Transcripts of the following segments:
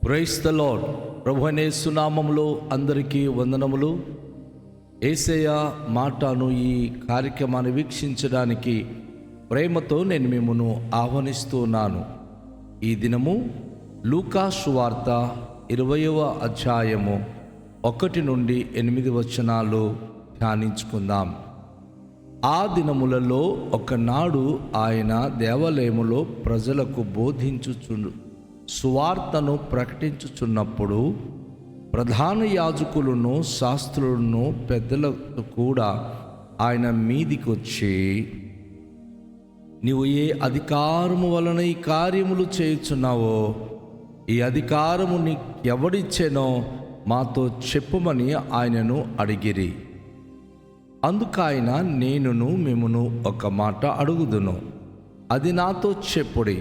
Praise the lord. ప్రభువైన యేసు నామములో అందరికీ వందనములు. యేసయ్య మాటను ఈ కార్యక్రమాన్ని వీక్షించడానికి ప్రేమతో నేను మిమ్మల్ని ఆహ్వానిస్తున్నాను. ఈ దినము లూకా సువార్త 20వ అధ్యాయము 1 నుండి 8 వచనాలు ధ్యానించుకుందాం. ఆ దినములలో ఒకనాడు ఆయన దేవాలయములో ప్రజలకు బోధించుచుండు సువార్తను ప్రకటించుచున్నప్పుడు ప్రధాన యాజకులను శాస్త్రులను పెద్దలతో కూడా ఆయన మీదికి వచ్చి, నీవు ఏ అధికారము వలన ఈ కార్యములు చేయుచున్నావో, ఈ అధికారము నీకెవడిచ్చెనో మాతో చెప్పుమని ఆయనను అడిగిరి. అందుకాయన, నేనును మిమ్మును ఒక మాట అడుగుదును, అది నాతో చెప్పుడి.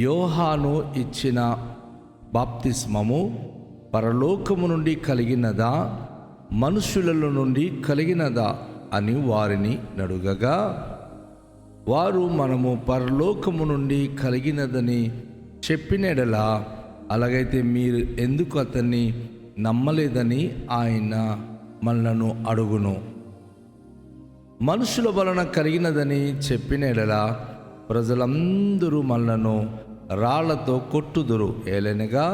యోహాను ఇచ్చిన బాప్తిస్మము పరలోకము నుండి కలిగినదా, మనుషులలో నుండి కలిగినదా అని వారిని అడుగగా, వారు మనము పరలోకము నుండి కలిగినదని చెప్పినెడలా, అలాగైతే మీరు ఎందుకు అతన్ని నమ్మలేదని ఆయన మనలను అడుగును. మనుషుల వలన కలిగినదని చెప్పినెడలా ప్రజలందరూ మనలను రాళ్లతో కొట్టుదురు. ఏలనగా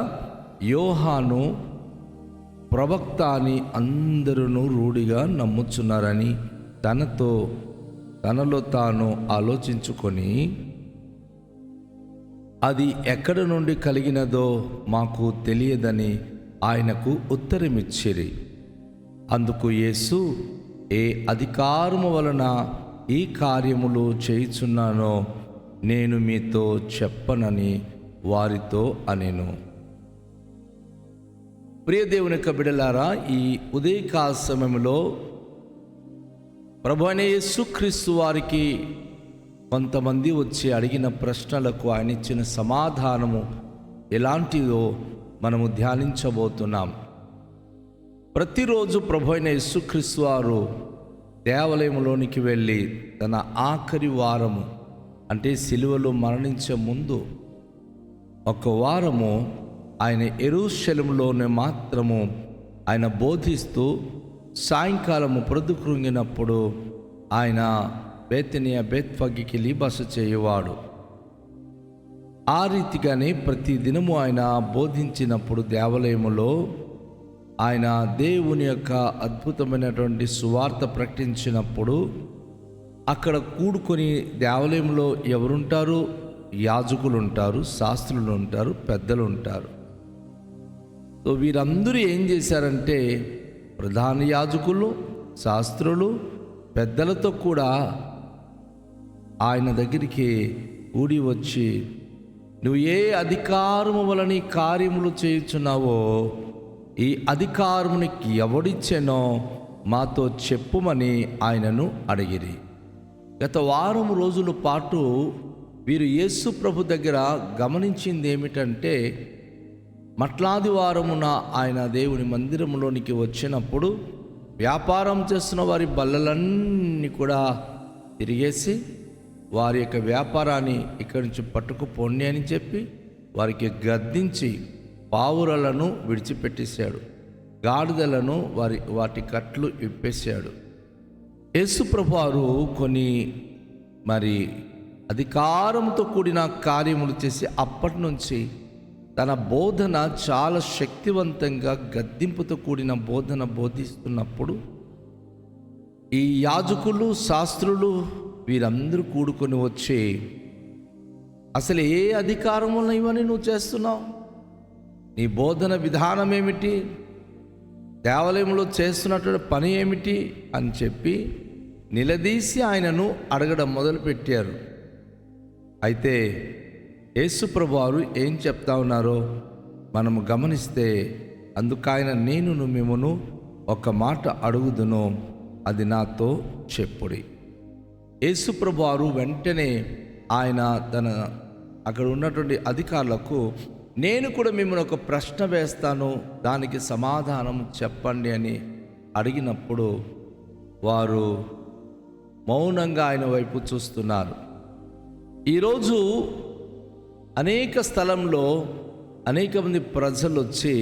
యోహాను ప్రవక్త అని అందరూ రూఢిగా నమ్ముచున్నారని తనలో తాను ఆలోచించుకొని, అది ఎక్కడ నుండి కలిగినదో మాకు తెలియదని ఆయనకు ఉత్తరమిచ్చిరి. అందుకు యేసు, ఏ అధికారము వలన ఈ కార్యములు చేయుచున్నానో నేను మీతో చెప్పనని వారితో అనెను. ప్రియ దేవుని యొక్క బిడ్డలారా, ఈ ఉదయకాల సమయంలో ప్రభువైన యేసుక్రీస్తు వారికి కొంతమంది వచ్చి అడిగిన ప్రశ్నలకు ఆయన ఇచ్చిన సమాధానము ఎలాంటిదో మనము ధ్యానించబోతున్నాం. ప్రతిరోజు ప్రభువైన యేసుక్రీస్తు వారు దేవాలయంలోనికి వెళ్ళి తన ఆఖరి వారము, అంటే సిలువలో మరణించే ముందు ఒక వారము ఆయన యెరూషలేములోనే మాత్రము ఆయన బోధిస్తూ, సాయంకాలము ప్రొద్దుకృంగినప్పుడు ఆయన బేతనియా బేత్ఫగీకి బస చేయువాడు. ఆ రీతిగానే ప్రతి దినము ఆయన బోధించినప్పుడు దేవాలయములో ఆయన దేవుని యొక్క అద్భుతమైనటువంటి సువార్త ప్రకటించినప్పుడు అక్కడ కూడుకొని దేవాలయంలో ఎవరుంటారు? యాజకులు ఉంటారు, శాస్త్రులు ఉంటారు, పెద్దలు ఉంటారు. సో వీరందరూ ఏం చేశారంటే, ప్రధాన యాజకులు, శాస్త్రులు, పెద్దలతో కూడా ఆయన దగ్గరికి కూడి వచ్చి, నువ్వు ఏ అధికారము వలన ఈ కార్యములు చేయుచున్నావో, ఈ అధికారమునికి ఎవడిచ్చెనో మాతో చెప్పుమని ఆయనను అడిగిరి. గత వారం రోజుల పాటు వీరు యేసు ప్రభు దగ్గర గమనించింది ఏమిటంటే, మట్లాది వారమున ఆయన దేవుని మందిరంలోనికి వచ్చినప్పుడు వ్యాపారం చేస్తున్న వారి బల్లలన్నీ కూడా తిరిగేసి, వారి యొక్క వ్యాపారాన్ని ఇక్కడి నుంచి పట్టుకుపోండి అని చెప్పి వారికి గద్దించి పావురలను విడిచిపెట్టేశాడు, గాడిదలను వాటి కట్లు ఇప్పేశాడు. యేసుప్రభు వారు కొన్ని అధికారంతో కూడిన కార్యములు చేసి అప్పటి నుంచి తన బోధన చాలా శక్తివంతంగా గద్దింపుతో కూడిన బోధన బోధిస్తున్నప్పుడు ఈ యాజకులు, శాస్త్రులు వీరందరూ కూడుకొని వచ్చి, అసలు ఏ అధికారం వల్ల ఇవన్నీ నువ్వు చేస్తున్నావు? నీ బోధన విధానం ఏమిటి? దేవాలయంలో చేస్తున్నటువంటి పని ఏమిటి అని చెప్పి నిలదీసి ఆయనను అడగడం మొదలుపెట్టారు. అయితే యేసుప్రభు వారు ఏం చెప్తా ఉన్నారో మనము గమనిస్తే, అందుకైన నేనును మిమ్మును ఒక మాట అడుగుదును, అది నాతో చెప్పుడి. యేసుప్రభు వారు వెంటనే ఆయన అక్కడ ఉన్నటువంటి అధికారులకు, నేను కూడా మిమ్మల్ని ఒక ప్రశ్న వేస్తాను, దానికి సమాధానం చెప్పండి అని అడిగినప్పుడు వారు మౌనంగా ఆయన వైపు చూస్తున్నారు. ఈరోజు అనేక స్థలంలో అనేక మంది ప్రజలు వచ్చి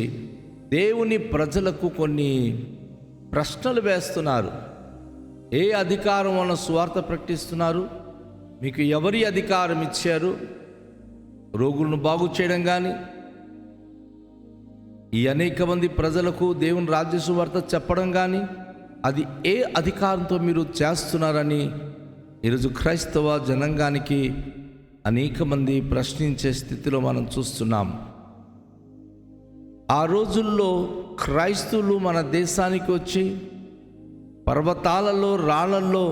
దేవుని ప్రజలకు కొన్ని ప్రశ్నలు వేస్తున్నారు. ఏ అధికారం వలన సువార్త ప్రకటిస్తున్నారు? మీకు ఎవరి అధికారం ఇచ్చారు? రోగులను బాగు చేయడం కానీ, ఈ అనేక మంది ప్రజలకు దేవుని రాజ్య సువార్త చెప్పడం కానీ, అది ఏ అధికారంతో మీరు చేస్తున్నారని ఈరోజు క్రైస్తవ జనాంగానికి అనేక మంది ప్రశ్నించే స్థితిలో మనం చూస్తున్నాం. ఆ రోజుల్లో క్రైస్తవులు మన దేశానికి వచ్చి పర్వతాలలో రాళ్లలో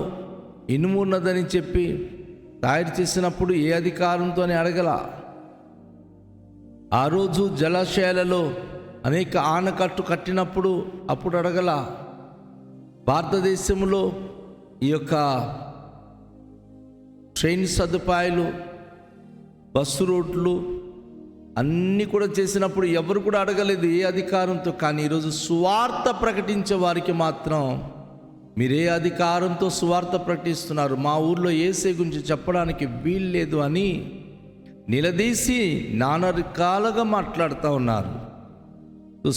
ఇనుము ఉన్నదని చెప్పి తయారు చేసినప్పుడు ఏ అధికారంతో అని అడగల. ఆ రోజు జలాశయాలలో అనేక ఆనకట్టు కట్టినప్పుడు అప్పుడు అడగల. భారతదేశంలో ఈ యొక్క ట్రైన్ సదుపాయాలు, బస్సు రోడ్లు అన్నీ కూడా చేసినప్పుడు ఎవరు కూడా అడగలేదు ఏ అధికారంతో. కానీ ఈరోజు సువార్త ప్రకటించే వారికి మాత్రం మీరు ఏ అధికారంతో సువార్త ప్రకటిస్తున్నారు? మా ఊర్లో యేసే గురించి చెప్పడానికి వీల్లేదు అని నిలదీసి నానా రకాలుగా మాట్లాడుతూ ఉన్నారు.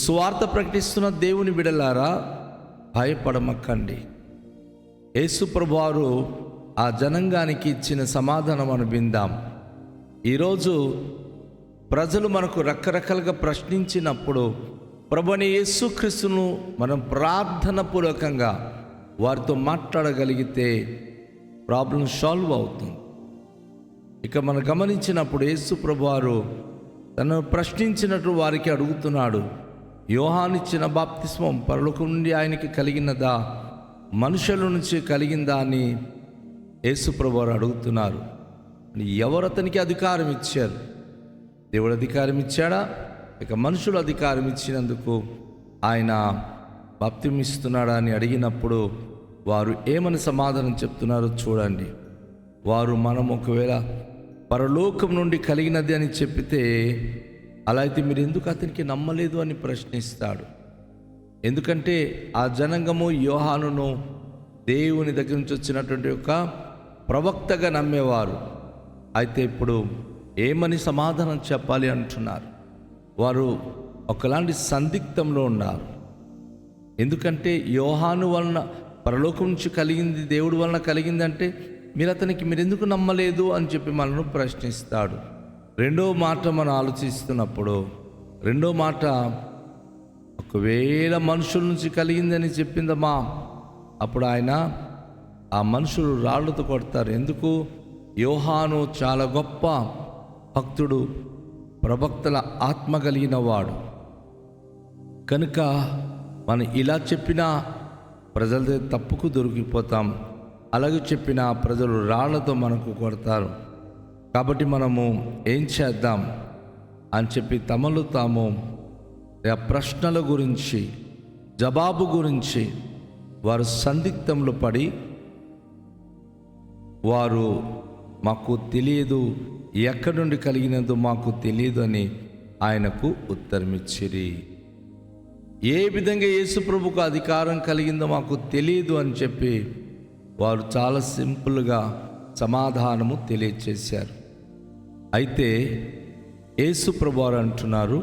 సువార్త ప్రకటిస్తున్న దేవుని బిడ్డలారా, భయపడమక్కండి. యేసు ప్రభువారు ఆ జనాంగానికి ఇచ్చిన సమాధానం మనం విందాం. ఈరోజు ప్రజలు మనకు రకరకాలుగా ప్రశ్నించినప్పుడు ప్రభువైన యేసుక్రీస్తును మనం ప్రార్థన పూర్వకంగా వారితో మాట్లాడగలిగితే ప్రాబ్లం సాల్వ్ అవుతుంది. ఇక మనం గమనించినప్పుడు యేసు ప్రభువారు తనను ప్రశ్నించినట్టు వారికి అడుగుతున్నాడు. యోహానిచ్చిన బాప్తిస్మం పరలోకం నుండి ఆయనకి కలిగినదా, మనుషుల నుంచి కలిగిందా అని యేసు ప్రభువారు అడుగుతున్నారు. ఎవరు అతనికి అధికారం ఇచ్చారు? దేవుడు అధికారం ఇచ్చాడా? ఇక మనుషులు అధికారం ఇచ్చినందుకు ఆయన బాప్తిమిస్తున్నాడా అని అడిగినప్పుడు వారు ఏమని సమాధానం చెప్తున్నారో చూడండి. వారు మనం ఒకవేళ పరలోకం నుండి కలిగినది అని చెప్పితే, అలా అయితే మీరు ఎందుకు అతనికి నమ్మలేదు అని ప్రశ్నిస్తాడు. ఎందుకంటే ఆ జనాంగము యోహానును దేవుని దగ్గర నుంచి వచ్చినటువంటి ఒక ప్రవక్తగా నమ్మేవారు. అయితే ఇప్పుడు ఏమని సమాధానం చెప్పాలి అంటున్నారు. వారు ఒకలాంటి సందిగ్ధంలో ఉన్నారు. ఎందుకంటే యోహాను వలన పరలోకం నుంచి కలిగింది, దేవుడి వలన కలిగిందంటే మీరు ఎందుకు నమ్మలేదు అని చెప్పి మనను ప్రశ్నిస్తాడు. రెండో మాట మనం ఆలోచిస్తున్నప్పుడు, రెండో మాట ఒకవేళ మనుషుల నుంచి కలిగిందని చెప్పిందమ్మా, అప్పుడు ఆయన ఆ మనుషులు రాళ్లతో కొడతారు. ఎందుకు? యోహాను చాలా గొప్ప భక్తుడు, ప్రవక్తల ఆత్మ కలిగిన వాడు కనుక మనం ఇలా చెప్పినా ప్రజల తప్పుకు దొరికిపోతాం, అలాగే చెప్పినా ప్రజలు రాళ్లతో మనకు కొడతారు. కాబట్టి మనము ఏం చేద్దాం అని చెప్పి తమలో తాము ఆ ప్రశ్నల గురించి, జవాబు గురించి వారు సందిగ్ధంలో పడి, వారు మాకు తెలియదు, ఎక్కడి నుండి కలిగినదో మాకు తెలియదు అని ఆయనకు ఉత్తరమిచ్చిరి. ఏ విధంగా యేసు ప్రభుకు అధికారం కలిగిందో మాకు తెలియదు అని చెప్పి వారు చాలా సింపుల్గా సమాధానము తెలియచేశారు. అయితే యేసు ప్రభువారు అంటున్నారు,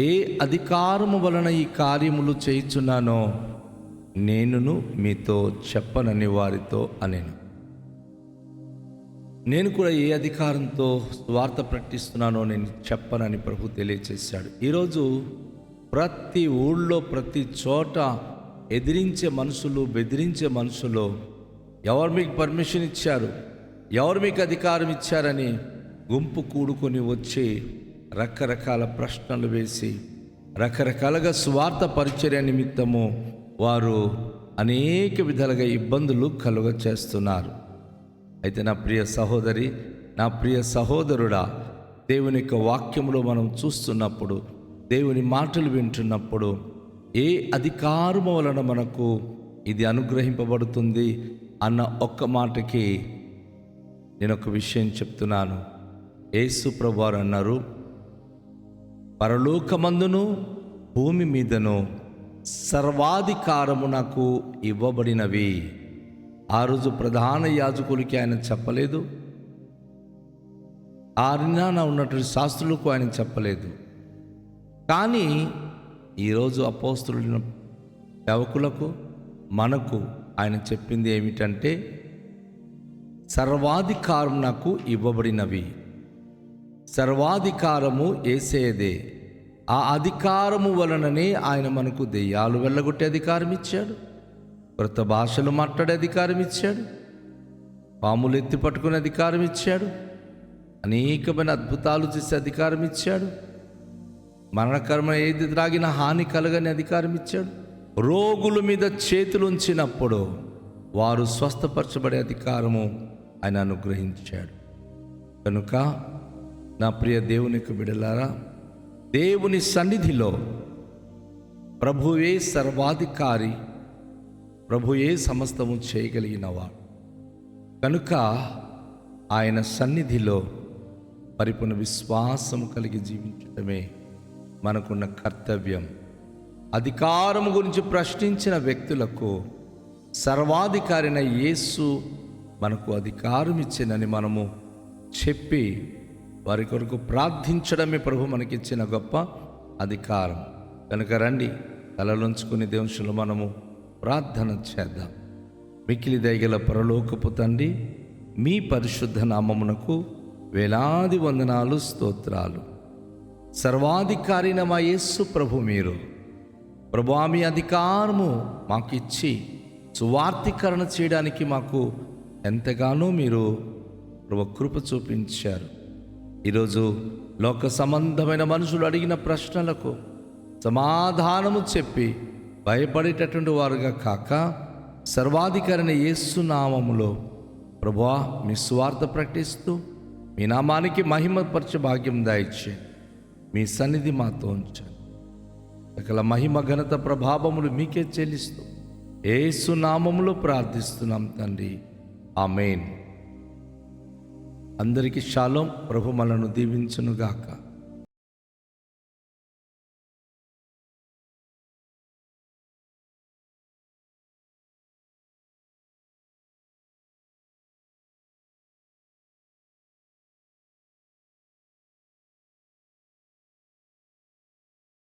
ఏ అధికారము వలన ఈ కార్యములు చేయుచున్నానో నేనును మీతో చెప్పనని వారితో అనేను. నేను కూడా ఏ అధికారంతో స్వార్థ ప్రకటిస్తున్నానో నేను చెప్పనని ప్రభు తెలియచేశాడు. ఈరోజు ప్రతి ఊళ్ళో, ప్రతి చోట ఎదిరించే మనుషులు, బెదిరించే మనుషులు, ఎవరు మీకు పర్మిషన్ ఇచ్చారు, ఎవరు మీకు అధికారం ఇచ్చారని గుంపు కూడుకొని వచ్చి రకరకాల ప్రశ్నలు వేసి రకరకాలుగా స్వార్థ పరిచర్య నిమిత్తము వారు అనేక విధాలుగా ఇబ్బందులు కలుగ చేస్తున్నారు. అయితే నా ప్రియ సహోదరి, నా ప్రియ సహోదరుడా, దేవుని యొక్క వాక్యములో మనం చూస్తున్నప్పుడు, దేవుని మాటలు వింటున్నప్పుడు, ఏ అధికారము వలన మనకు ఇది అనుగ్రహింపబడుతుంది అన్న ఒక్క మాటకి నేను ఒక విషయం చెప్తున్నాను. యేసు ప్రభువారు అన్నారు, పరలోకమందును భూమి మీదను సర్వాధికారము నాకు ఇవ్వబడినవి. ఆ రోజు ప్రధాన యాజకులకి ఆయన చెప్పలేదు. ఆ దినాన ఉన్నటువంటి శాస్త్రులకు ఆయన చెప్పలేదు. కానీ ఈరోజు అపోస్తలులైన సేవకులకు మనకు ఆయన చెప్పింది ఏమిటంటే, సర్వాధికారం నాకు ఇవ్వబడినవి. సర్వాధికారము యేసేదే. ఆ అధికారము వలననే ఆయన మనకు దెయ్యాలు వెళ్ళగొట్టే అధికారం ఇచ్చాడు, క్రొత్త భాషలు మాట్లాడే అధికారం ఇచ్చాడు, పాములు ఎత్తి పట్టుకునే అధికారం ఇచ్చాడు, అనేకమైన అద్భుతాలు చేసే అధికారం ఇచ్చాడు, మరణకరమైన ఏది త్రాగిన హాని కలగని అధికారం ఇచ్చాడు. రోగుల మీద చేతులు ఉంచినప్పుడు వారు స్వస్థపరచబడే అధికారము ఆయన అనుగ్రహించాడు. కనుక నా ప్రియ దేవునికి బిడ్డలారా, దేవుని సన్నిధిలో ప్రభువే సర్వాధికారి, ప్రభువే సమస్తము చేయగలిగినవాడు. కనుక ఆయన సన్నిధిలో పరిపూర్ణ విశ్వాసం కలిగి జీవించడమే మనకున్న కర్తవ్యం. అధికారం గురించి ప్రశ్నించిన వ్యక్తులకు సర్వాధికారైన యేసు మనకు అధికారం ఇచ్చిందని మనము చెప్పి వారి కొరకు ప్రార్థించడమే ప్రభు మనకిచ్చిన గొప్ప అధికారం. కనుక రండి, తలలుంచుకుని దేవునిలో మనము ప్రార్థన చేద్దాం. మిక్కిలి దయగల పరలోకపు తండ్రి, మీ పరిశుద్ధ నామమునకు వేలాది వందనాలు, స్తోత్రాలు. సర్వాధికారైన మా యేసు ప్రభు మీరు ప్రభువా, మీ అధికారము మాకిచ్చి సువార్తీకరణ చేయడానికి మాకు ఎంతగానో మీరు కృప చూపించారు. ఈరోజు లోక సంబంధమైన మనుషులు అడిగిన ప్రశ్నలకు సమాధానము చెప్పి భయపడేటటువంటి వారుగా కాక, సర్వాధికారైన యేసు నామములో ప్రభువా మీ సువార్త ప్రకటిస్తూ మీ నామానికి మహిమపరచ భాగ్యం దయచే. మీ సన్నిధి మాతో ఉంచండి. సకల మహిమ ఘనత ప్రభావములు మీకే చెల్లిస్తూ యేసు నామములో ప్రార్థిస్తున్నాం తండ్రి, ఆమేన్. అందరికీ షాలోం. ప్రభు మనను దీవించునుగాక.